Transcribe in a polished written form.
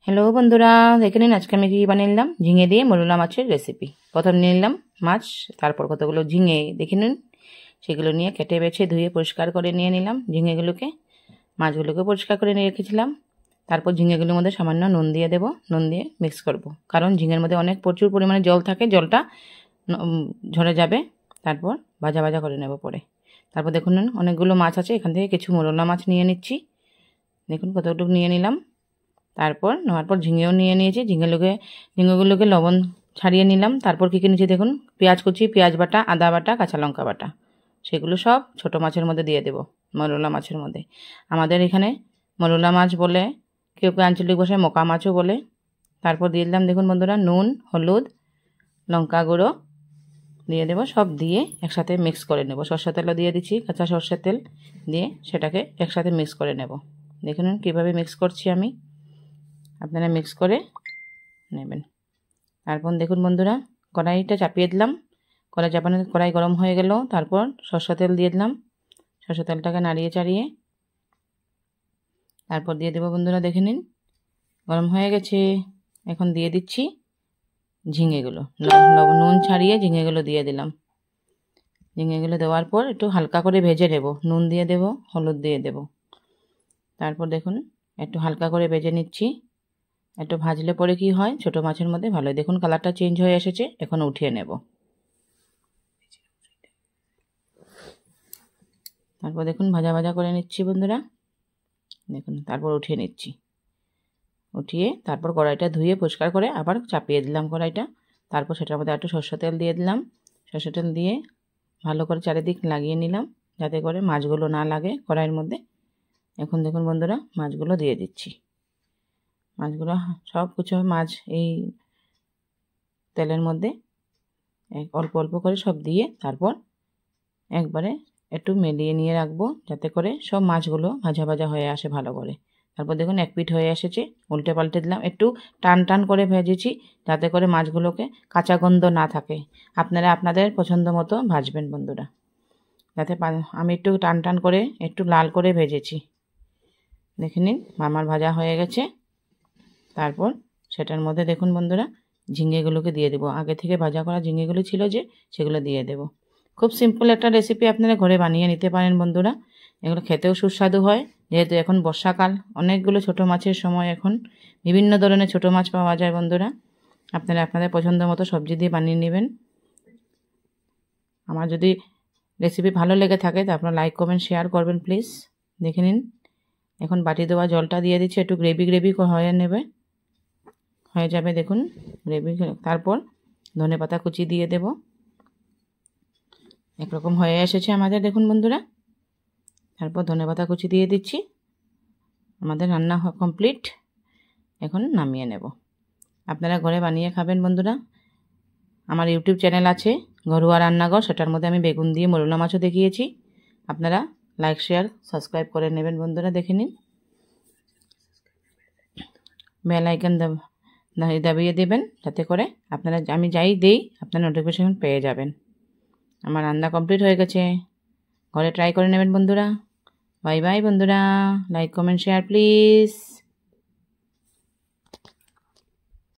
Hello বন্ধুরা, দেখে নিন আজকে আমি কি বানিয়ে নিলাম ঝিঙে দিয়ে মোরলা মাছের রেসিপি। প্রথম নিয়ে নিলাম মাছ, তারপর কতগুলো ঝিঙে দেখে নিন, সেগুলো নিয়ে কেটে বেছে ধুয়ে পরিষ্কার করে নিয়ে নিলাম ঝিঙেগুলোকে। মাছগুলোকে পরিষ্কার করে নিয়ে রেখেছিলাম। তারপর ঝিঙেগুলোর মধ্যে সামান্য নুন দিয়ে দেবো, নুন দিয়ে মিক্স করব, কারণ ঝিঙের মধ্যে প্রচুর পরিমাণে জল থাকে, জলটা ঝরে যাবে। তারপর ভাজা ভাজা করে নেব পরে। তারপর দেখুন অনেকগুলো মাছ আছে, এখান থেকে কিছু মোরলা মাছ নিয়ে নিচ্ছি। দেখুন কতটুকু নিয়ে নিলাম। তারপর নেওয়ার পর ঝিঙেও নিয়ে নিয়েছি, ঝিঙেগুলোকে লবণ ছাড়িয়ে নিলাম। তারপর কী নিয়েছি দেখুন, পেঁয়াজ কুচি, পেঁয়াজ বাটা, আদা বাটা, কাঁচা লঙ্কা বাটা, সেগুলো সব ছোট মাছের মধ্যে দিয়ে দেব, মোরলা মাছের মধ্যে। আমাদের এখানে মোরলা মাছ বলে, কেউ কেউ আঞ্চলিক ভাষায় মোকা মাছও বলে। তারপর দিয়ে দিলাম দেখুন বন্ধুরা নুন, হলুদ, লঙ্কা গুঁড়ো দিয়ে দেবো, সব দিয়ে একসাথে মিক্স করে নেব। সরষের তেলও দিয়ে দিচ্ছি, কাঁচা সরষের তেল দিয়ে সেটাকে একসাথে মিক্স করে নেব। দেখুন কীভাবে মিক্স করছি আমি, আপনারা মিক্স করে নেবেন। তারপর দেখুন বন্ধুরা, কড়াইটা চাপিয়ে দিলাম। কড়াই গরম হয়ে গেল। তারপর সরষের তেল দিয়ে দিলাম। সরষের তেলটাকে নাড়িয়ে চাড়িয়ে তারপর দিয়ে দেবো বন্ধুরা, দেখে নিন গরম হয়ে গেছে। এখন দিয়ে দিচ্ছি ঝিঙেগুলো, নুন ছাড়িয়ে ঝিঙেগুলো দিয়ে দিলাম। ঝিঙেগুলো দেওয়ার পর একটু হালকা করে ভেজে নেব, নুন দিয়ে দেব, হলুদ দিয়ে দেব। তারপর দেখুন একটু হালকা করে ভেজে নিচ্ছি। একটু ভাজলে পরে কি হয়, ছোট মাছের মধ্যে ভালো। দেখুন কালারটা চেঞ্জ হয়ে এসেছে, এখন উঠিয়ে নেব। তারপর দেখুন ভাজা ভাজা করে নিচ্ছি বন্ধুরা, দেখুন তারপর উঠিয়ে নিচ্ছি। উঠিয়ে তারপর কড়াইটা ধুয়ে পরিষ্কার করে আবার চাপিয়ে দিলাম কড়াইটা। তারপর সেটার মধ্যে একটু সরষের তেল দিয়ে দিলাম। সরষের তেল দিয়ে ভালো করে চারিদিক লাগিয়ে নিলাম, যাতে করে মাছগুলো না লাগে কড়াইয়ের মধ্যে। এখন দেখুন বন্ধুরা মাছগুলো দিয়ে দিচ্ছি। মাছগুলো সব কিছু মাছ এই তেলের মধ্যে অল্প অল্প করে সব দিয়ে তারপর একবারে একটু মেলিয়ে নিয়ে রাখবো, যাতে করে সব মাছগুলো ভাজা ভাজা হয়ে আসে ভালো করে। তারপর দেখুন এক পিঠ হয়ে এসেছে, উল্টে পাল্টে দিলাম। একটু টান টান করে ভেজেছি, যাতে করে মাছগুলোকে কাঁচা গন্ধ না থাকে। আপনারা আপনাদের পছন্দ মতো ভাজবেন বন্ধুরা, যাতে আমি একটু টান টান করে একটু লাল করে ভেজেছি। দেখে নিন আমার ভাজা হয়ে গেছে। তারপর সেটার মধ্যে দেখুন বন্ধুরা ঝিঙেগুলোকে দিয়ে দেবো। আগে থেকে ভাজা করা ঝিঙেগুলো ছিল যে, সেগুলো দিয়ে দেবো। খুব সিম্পল একটা রেসিপি, আপনারা ঘরে বানিয়ে নিতে পারেন বন্ধুরা। এগুলো খেতেও সুস্বাদু হয়, যেহেতু এখন বর্ষাকাল, অনেকগুলো ছোট মাছের সময়, এখন বিভিন্ন ধরনের ছোট মাছ পাওয়া যায় বন্ধুরা। আপনারা আপনাদের পছন্দ মতো সবজি দিয়ে বানিয়ে নেবেন। আমার যদি রেসিপি ভালো লেগে থাকে তো আপনারা লাইক কমেন্ট শেয়ার করবেন প্লিজ। দেখে নিন এখন বাটি দেওয়া জলটা দিয়ে দিচ্ছি, একটু গ্রেভি গ্রেভি হয়ে যাবে দেখুন গ্রেভি। তারপর ধনেপাতা কুচি দিয়ে দেব। একরকম হয়ে এসেছে আমাদের দেখুন বন্ধুরা। তারপর ধনেপাতা কুচি দিয়ে দিচ্ছি। আমাদের রান্না কমপ্লিট, এখন নামিয়ে নেব। আপনারা ঘরে বানিয়ে খাবেন বন্ধুরা। আমার ইউটিউব চ্যানেল আছে ঘরোয়া রান্নাঘর, সেটার মধ্যে আমি বেগুন দিয়ে মোরলা মাছও দেখিয়েছি। আপনারা লাইক শেয়ার সাবস্ক্রাইব করে নেবেন বন্ধুরা। দেখে নিন বেল আইকন দাবিয়ে দেবেন, যাতে করে আপনারা আমি যাই দেই আপনারা নোটিফিকেশন পেয়ে যাবেন। আমার রান্না কমপ্লিট হয়ে গেছে, ঘরে ট্রাই করে নেবেন বন্ধুরা। বাই বাই বন্ধুরা, লাইক কমেন্ট শেয়ার প্লিজ।